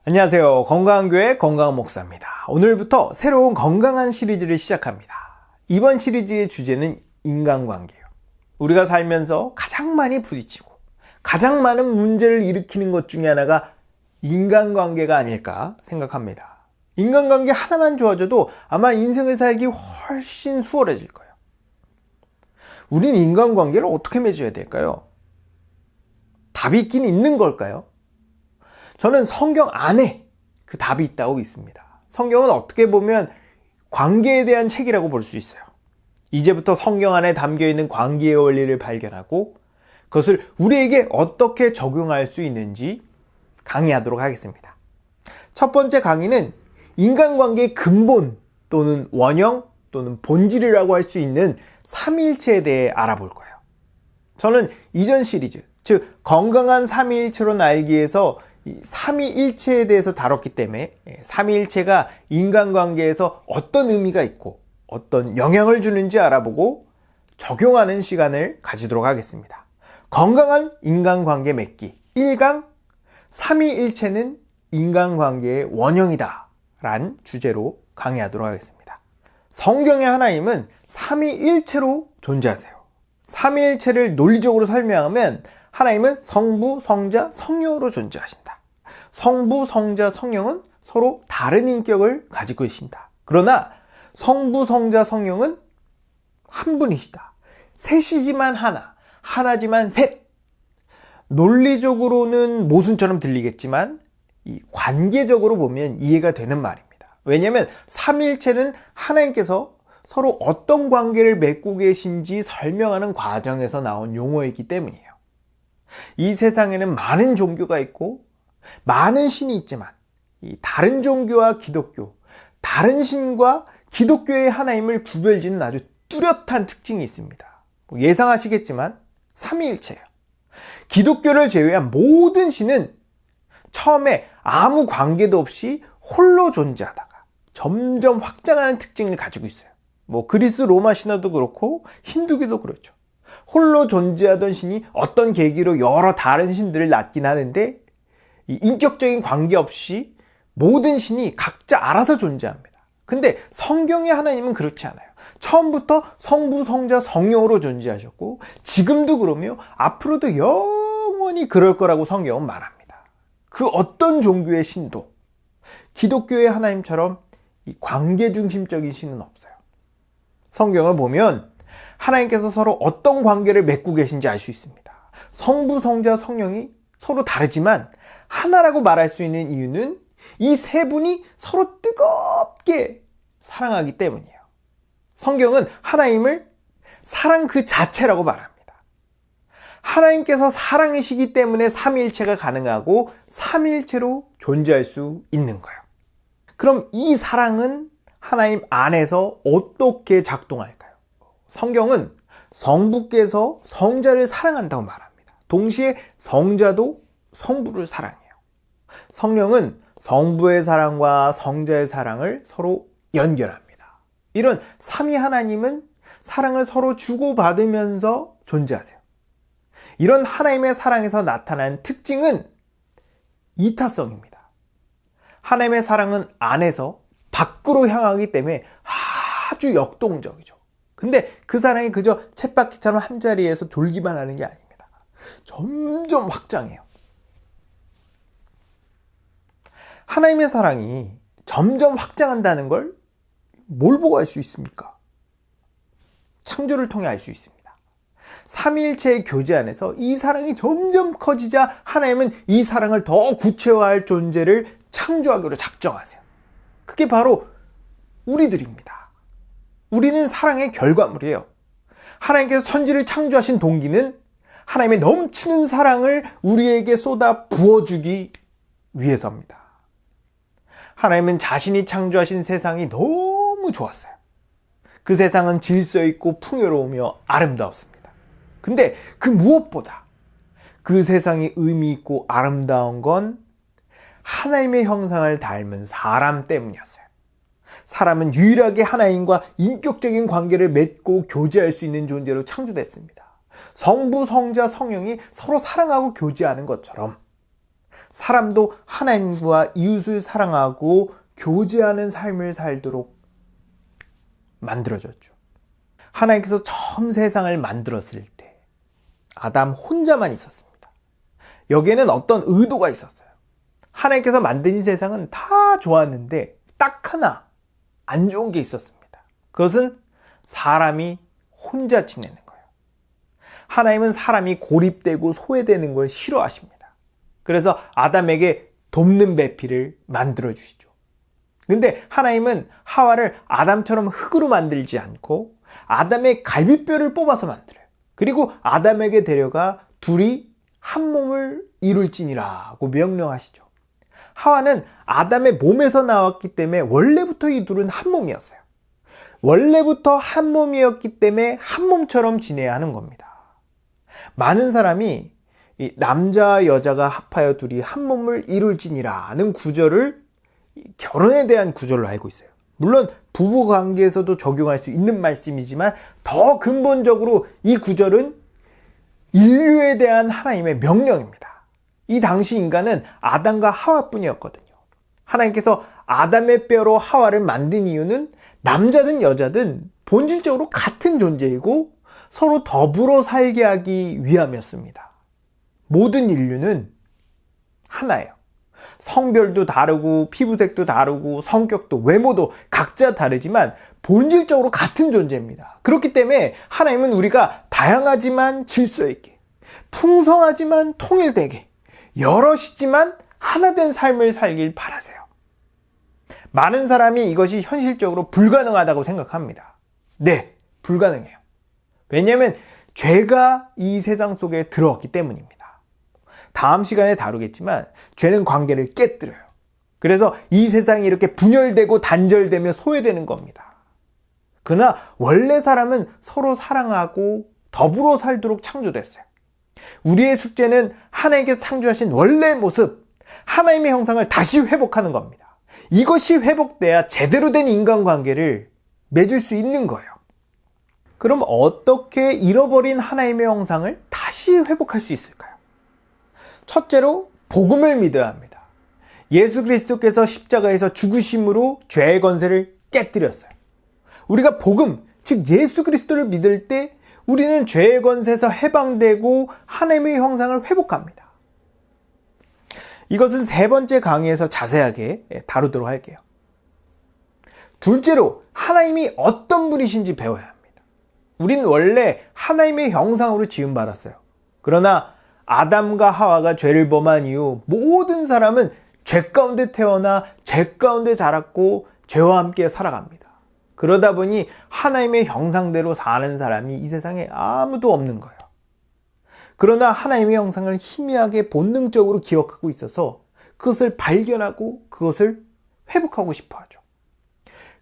안녕하세요. 건강한 교회 건강한 목사입니다. 오늘부터 새로운 건강한 시리즈를 시작합니다. 이번 시리즈의 주제는 인간관계예요. 우리가 살면서 가장 많이 부딪히고 가장 많은 문제를 일으키는 것 중에 하나가 인간관계가 아닐까 생각합니다. 인간관계 하나만 좋아져도 아마 인생을 살기 훨씬 수월해질 거예요. 우린 인간관계를 어떻게 맺어야 될까요? 답이 있긴 있는 걸까요? 저는 성경 안에 그 답이 있다고 믿습니다. 성경은 어떻게 보면 관계에 대한 책이라고 볼 수 있어요. 이제부터 성경 안에 담겨있는 관계의 원리를 발견하고 그것을 우리에게 어떻게 적용할 수 있는지 강의하도록 하겠습니다. 첫 번째 강의는 인간관계의 근본 또는 원형 또는 본질이라고 할 수 있는 삼위일체에 대해 알아볼 거예요. 저는 이전 시리즈, 즉 건강한 삼위일체로 알기 위해서 삼위일체에 대해서 다뤘기 때문에 삼위일체가 인간관계에서 어떤 의미가 있고 어떤 영향을 주는지 알아보고 적용하는 시간을 가지도록 하겠습니다. 건강한 인간관계 맺기 1강 삼위일체는 인간관계의 원형이다 라는 주제로 강의하도록 하겠습니다. 성경의 하나님은 삼위일체로 존재하세요. 삼위일체를 논리적으로 설명하면 하나님은 성부, 성자, 성령으로 존재하신다. 성부, 성자, 성령은 서로 다른 인격을 가지고 계신다. 그러나 성부, 성자, 성령은 한 분이시다. 셋이지만 하나, 하나지만 셋. 논리적으로는 모순처럼 들리겠지만 이 관계적으로 보면 이해가 되는 말입니다. 왜냐하면 삼위일체는 하나님께서 서로 어떤 관계를 맺고 계신지 설명하는 과정에서 나온 용어이기 때문이에요. 이 세상에는 많은 종교가 있고 많은 신이 있지만 이 다른 종교와 기독교, 다른 신과 기독교의 하나님을 구별짓는 아주 뚜렷한 특징이 있습니다. 예상하시겠지만 삼위일체예요. 기독교를 제외한 모든 신은 처음에 아무 관계도 없이 홀로 존재하다가 점점 확장하는 특징을 가지고 있어요. 그리스 로마 신화도 그렇고 힌두교도 그렇죠. 홀로 존재하던 신이 어떤 계기로 여러 다른 신들을 낳긴 하는데 이 인격적인 관계 없이 모든 신이 각자 알아서 존재합니다. 근데 성경의 하나님은 그렇지 않아요. 처음부터 성부, 성자, 성령으로 존재하셨고 지금도 그러며 앞으로도 영원히 그럴 거라고 성경은 말합니다. 그 어떤 종교의 신도 기독교의 하나님처럼 이 관계 중심적인 신은 없어요. 성경을 보면 하나님께서 서로 어떤 관계를 맺고 계신지 알 수 있습니다. 성부, 성자, 성령이 서로 다르지만 하나라고 말할 수 있는 이유는 이 세 분이 서로 뜨겁게 사랑하기 때문이에요. 성경은 하나님을 사랑 그 자체라고 말합니다. 하나님께서 사랑이시기 때문에 삼위일체가 가능하고 삼위일체로 존재할 수 있는 거예요. 그럼 이 사랑은 하나님 안에서 어떻게 작동할까요? 성경은 성부께서 성자를 사랑한다고 말합니다. 동시에 성자도 성부를 사랑해요. 성령은 성부의 사랑과 성자의 사랑을 서로 연결합니다. 이런 삼위 하나님은 사랑을 서로 주고받으면서 존재하세요. 이런 하나님의 사랑에서 나타나는 특징은 이타성입니다. 하나님의 사랑은 안에서 밖으로 향하기 때문에 아주 역동적이죠. 근데 그 사랑이 그저 쳇바퀴처럼 한 자리에서 돌기만 하는 게 아닙니다. 점점 확장해요. 하나님의 사랑이 점점 확장한다는 걸 뭘 보고 알 수 있습니까? 창조를 통해 알 수 있습니다. 삼위일체의 교제 안에서 이 사랑이 점점 커지자 하나님은 이 사랑을 더 구체화할 존재를 창조하기로 작정하세요. 그게 바로 우리들입니다. 우리는 사랑의 결과물이에요. 하나님께서 천지를 창조하신 동기는 하나님의 넘치는 사랑을 우리에게 쏟아 부어주기 위해서입니다. 하나님은 자신이 창조하신 세상이 너무 좋았어요. 그 세상은 질서 있고 풍요로우며 아름다웠습니다. 근데 그 무엇보다 그 세상이 의미 있고 아름다운 건 하나님의 형상을 닮은 사람 때문이었어요. 사람은 유일하게 하나님과 인격적인 관계를 맺고 교제할 수 있는 존재로 창조됐습니다. 성부, 성자, 성령이 서로 사랑하고 교제하는 것처럼 사람도 하나님과 이웃을 사랑하고 교제하는 삶을 살도록 만들어졌죠. 하나님께서 처음 세상을 만들었을 때 아담 혼자만 있었습니다. 여기에는 어떤 의도가 있었어요. 하나님께서 만든 이 세상은 다 좋았는데 딱 하나 안 좋은 게 있었습니다. 그것은 사람이 혼자 지내는 거예요. 하나님은 사람이 고립되고 소외되는 걸 싫어하십니다. 그래서 아담에게 돕는 배필을 만들어 주시죠. 근데 하나님은 하와를 아담처럼 흙으로 만들지 않고 아담의 갈비뼈를 뽑아서 만들어요. 그리고 아담에게 데려가 둘이 한 몸을 이룰지니라고 명령하시죠. 하와는 아담의 몸에서 나왔기 때문에 원래부터 이 둘은 한 몸이었어요. 원래부터 한 몸이었기 때문에 한 몸처럼 지내야 하는 겁니다. 많은 사람이 이 남자 여자가 합하여 둘이 한 몸을 이룰지니라는 구절을 결혼에 대한 구절로 알고 있어요. 물론 부부 관계에서도 적용할 수 있는 말씀이지만 더 근본적으로 이 구절은 인류에 대한 하나님의 명령입니다. 이 당시 인간은 아담과 하와뿐이었거든요. 하나님께서 아담의 뼈로 하와를 만든 이유는 남자든 여자든 본질적으로 같은 존재이고 서로 더불어 살게 하기 위함이었습니다. 모든 인류는 하나예요. 성별도 다르고 피부색도 다르고 성격도 외모도 각자 다르지만 본질적으로 같은 존재입니다. 그렇기 때문에 하나님은 우리가 다양하지만 질서 있게, 풍성하지만 통일되게, 여럿이지만 하나된 삶을 살길 바라세요. 많은 사람이 이것이 현실적으로 불가능하다고 생각합니다. 네, 불가능해요. 왜냐하면 죄가 이 세상 속에 들어왔기 때문입니다. 다음 시간에 다루겠지만 죄는 관계를 깨뜨려요. 그래서 이 세상이 이렇게 분열되고 단절되며 소외되는 겁니다. 그러나 원래 사람은 서로 사랑하고 더불어 살도록 창조됐어요. 우리의 숙제는 하나님께서 창조하신 원래의 모습, 하나님의 형상을 다시 회복하는 겁니다. 이것이 회복돼야 제대로 된 인간관계를 맺을 수 있는 거예요. 그럼 어떻게 잃어버린 하나님의 형상을 다시 회복할 수 있을까요? 첫째로 복음을 믿어야 합니다. 예수 그리스도께서 십자가에서 죽으심으로 죄의 권세를 깨뜨렸어요. 우리가 복음, 즉 예수 그리스도를 믿을 때 우리는 죄의 권세에서 해방되고 하나님의 형상을 회복합니다. 이것은 세 번째 강의에서 자세하게 다루도록 할게요. 둘째로 하나님이 어떤 분이신지 배워야 합니다. 우린 원래 하나님의 형상으로 지음받았어요. 그러나 아담과 하와가 죄를 범한 이후 모든 사람은 죄 가운데 태어나 죄 가운데 자랐고 죄와 함께 살아갑니다. 그러다 보니 하나님의 형상대로 사는 사람이 이 세상에 아무도 없는 거예요. 그러나 하나님의 형상을 희미하게 본능적으로 기억하고 있어서 그것을 발견하고 그것을 회복하고 싶어 하죠.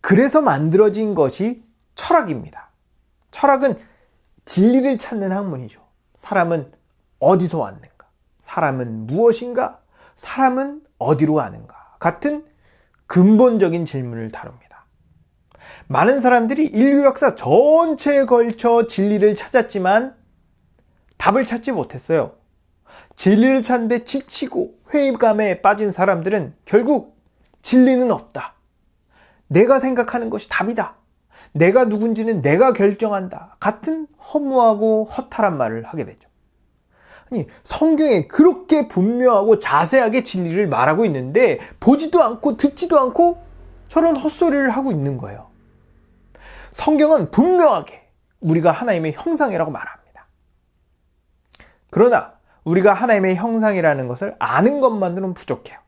그래서 만들어진 것이 철학입니다. 철학은 진리를 찾는 학문이죠. 사람은 어디서 왔는가? 사람은 무엇인가? 사람은 어디로 가는가? 같은 근본적인 질문을 다룹니다. 많은 사람들이 인류 역사 전체에 걸쳐 진리를 찾았지만 답을 찾지 못했어요. 진리를 찾는데 지치고 회의감에 빠진 사람들은 결국 진리는 없다. 내가 생각하는 것이 답이다. 내가 누군지는 내가 결정한다. 같은 허무하고 허탈한 말을 하게 되죠. 아니, 성경에 그렇게 분명하고 자세하게 진리를 말하고 있는데 보지도 않고 듣지도 않고 저런 헛소리를 하고 있는 거예요. 성경은 분명하게 우리가 하나님의 형상이라고 말합니다. 그러나 우리가 하나님의 형상이라는 것을 아는 것만으로는 부족해요.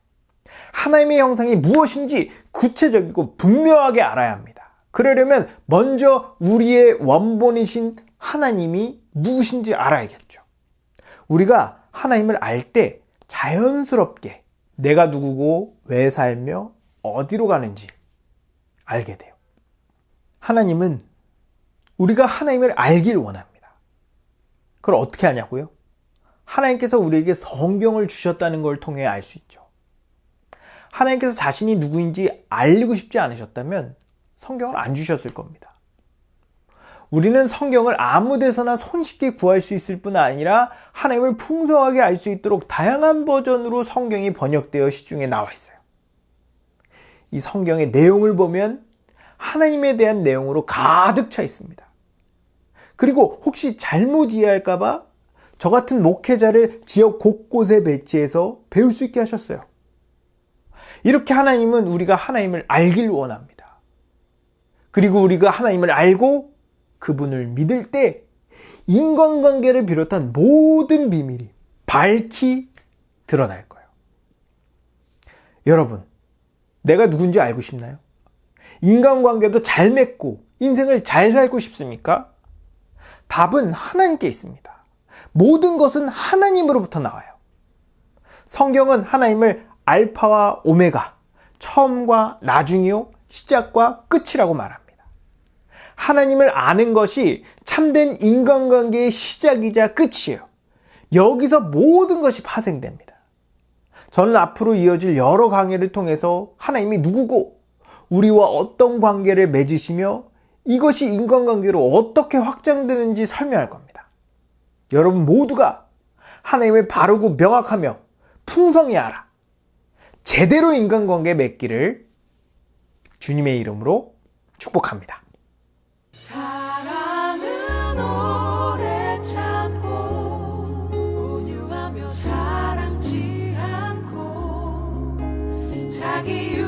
하나님의 형상이 무엇인지 구체적이고 분명하게 알아야 합니다. 그러려면 먼저 우리의 원본이신 하나님이 누구신지 알아야겠죠. 우리가 하나님을 알 때 자연스럽게 내가 누구고 왜 살며 어디로 가는지 알게 돼요. 하나님은 우리가 하나님을 알길 원합니다. 그걸 어떻게 하냐고요? 하나님께서 우리에게 성경을 주셨다는 걸 통해 알 수 있죠. 하나님께서 자신이 누구인지 알리고 싶지 않으셨다면 성경을 안 주셨을 겁니다. 우리는 성경을 아무 데서나 손쉽게 구할 수 있을 뿐 아니라 하나님을 풍성하게 알 수 있도록 다양한 버전으로 성경이 번역되어 시중에 나와 있어요. 이 성경의 내용을 보면 하나님에 대한 내용으로 가득 차 있습니다. 그리고 혹시 잘못 이해할까봐 저 같은 목회자를 지역 곳곳에 배치해서 배울 수 있게 하셨어요. 이렇게 하나님은 우리가 하나님을 알길 원합니다. 그리고 우리가 하나님을 알고 그분을 믿을 때 인간관계를 비롯한 모든 비밀이 밝히 드러날 거예요. 여러분, 내가 누군지 알고 싶나요? 인간관계도 잘 맺고 인생을 잘 살고 싶습니까? 답은 하나님께 있습니다. 모든 것은 하나님으로부터 나와요. 성경은 하나님을 알파와 오메가, 처음과 나중이요, 시작과 끝이라고 말합니다. 하나님을 아는 것이 참된 인간관계의 시작이자 끝이에요. 여기서 모든 것이 파생됩니다. 저는 앞으로 이어질 여러 강의를 통해서 하나님이 누구고 우리와 어떤 관계를 맺으시며 이것이 인간관계로 어떻게 확장되는지 설명할 겁니다. 여러분 모두가 하나님을 바르고 명확하며 풍성히 알아 제대로 인간관계 맺기를 주님의 이름으로 축복합니다. 사랑은 오래 참고 온유하며 사랑치 않고 자기